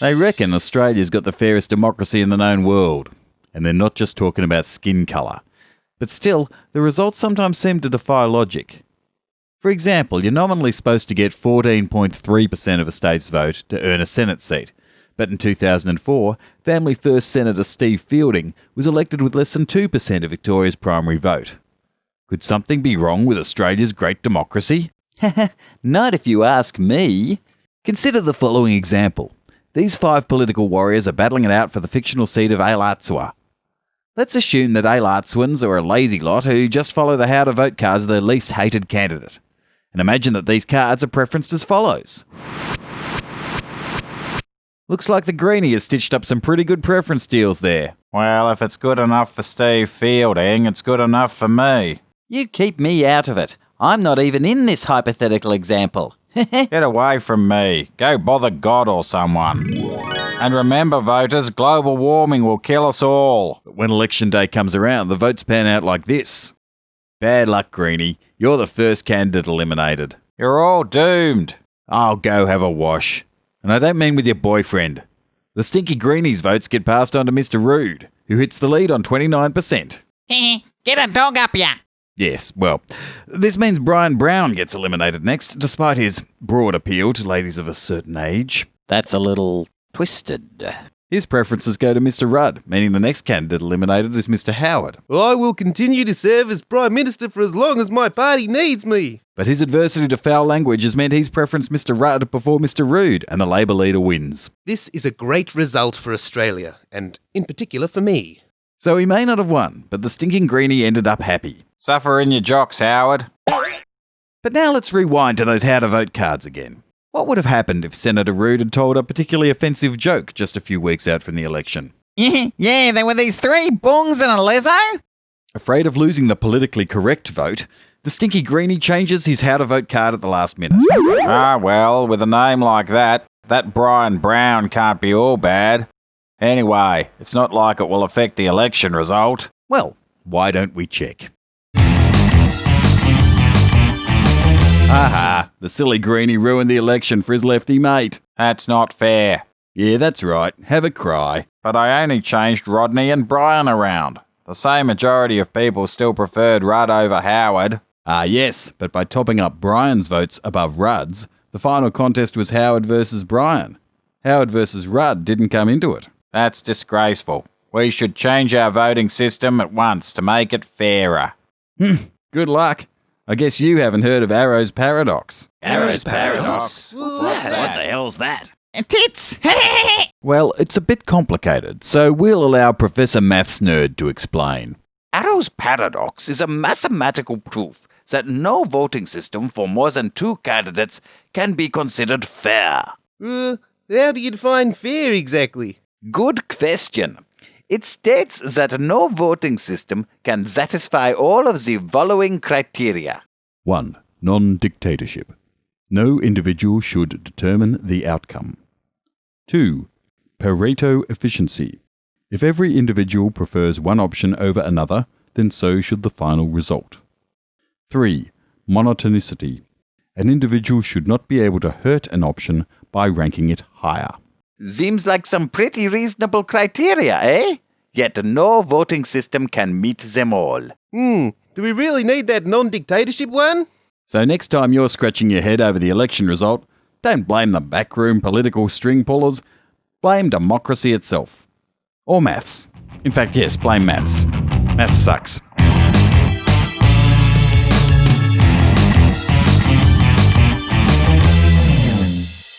They reckon Australia's got the fairest democracy in the known world. And they're not just talking about skin colour. But still, the results sometimes seem to defy logic. For example, you're nominally supposed to get 14.3% of a state's vote to earn a Senate seat. But in 2004, Family First Senator Steve Fielding was elected with less than 2% of Victoria's primary vote. Could something be wrong with Australia's great democracy? Not if you ask me. Consider the following example. These 5 political warriors are battling it out for the fictional seat of Ailatsua. Let's assume that Ailatsuans are a lazy lot who just follow the how to vote cards of their least hated candidate. And imagine that these cards are preferenced as follows. Looks like the Greenie has stitched up some pretty good preference deals there. Well, if it's good enough for Steve Fielding, it's good enough for me. You keep me out of it. I'm not even in this hypothetical example. Get away from me. Go bother God or someone. And remember, voters, global warming will kill us all. But when election day comes around, the votes pan out like this. Bad luck, Greenie. You're the first candidate eliminated. You're all doomed. I'll go have a wash. And I don't mean with your boyfriend. The stinky Greenies' votes get passed on to Mr. Rude, who hits the lead on 29%. Get a dog up ya! Yes, well, this means Brian Brown gets eliminated next, despite his broad appeal to ladies of a certain age. That's a little twisted. His preferences go to Mr. Rudd, meaning the next candidate eliminated is Mr. Howard. I will continue to serve as Prime Minister for as long as my party needs me. But his adversity to foul language has meant he's preferenced Mr. Rudd before Mr. Rude, and the Labor leader wins. This is a great result for Australia, and in particular for me. So he may not have won, but the stinking Greenie ended up happy. Suffer in your jocks, Howard. But now let's rewind to those how to vote cards again. What would have happened if Senator Rude had told a particularly offensive joke just a few weeks out from the election? Yeah, there were these 3 bungs and a lezo. Afraid of losing the politically correct vote, the stinky Greenie changes his how to vote card at the last minute. Ah, well, with a name like that Brian Brown can't be all bad. Anyway, it's not like it will affect the election result. Well, why don't we check? Aha, the silly Greenie ruined the election for his lefty mate. That's not fair. Yeah, that's right. Have a cry. But I only changed Rodney and Brian around. The same majority of people still preferred Rudd over Howard. Ah, yes, but by topping up Brian's votes above Rudd's, the final contest was Howard versus Brian. Howard versus Rudd didn't come into it. That's disgraceful. We should change our voting system at once to make it fairer. Good luck. I guess you haven't heard of Arrow's paradox. Arrow's paradox? What's What the hell's that? Tits! Well, it's a bit complicated, so we'll allow Professor Maths Nerd to explain. Arrow's paradox is a mathematical proof that no voting system for more than 2 candidates can be considered fair. How do you define fair exactly? Good question. It states that no voting system can satisfy all of the following criteria. 1. Non-dictatorship. No individual should determine the outcome. 2. Pareto efficiency. If every individual prefers one option over another, then so should the final result. 3. Monotonicity. An individual should not be able to hurt an option by ranking it higher. Seems like some pretty reasonable criteria, eh? Yet no voting system can meet them all. Do we really need that non-dictatorship one? So next time you're scratching your head over the election result, don't blame the backroom political string pullers. Blame democracy itself. Or maths. In fact, yes, blame maths. Maths sucks.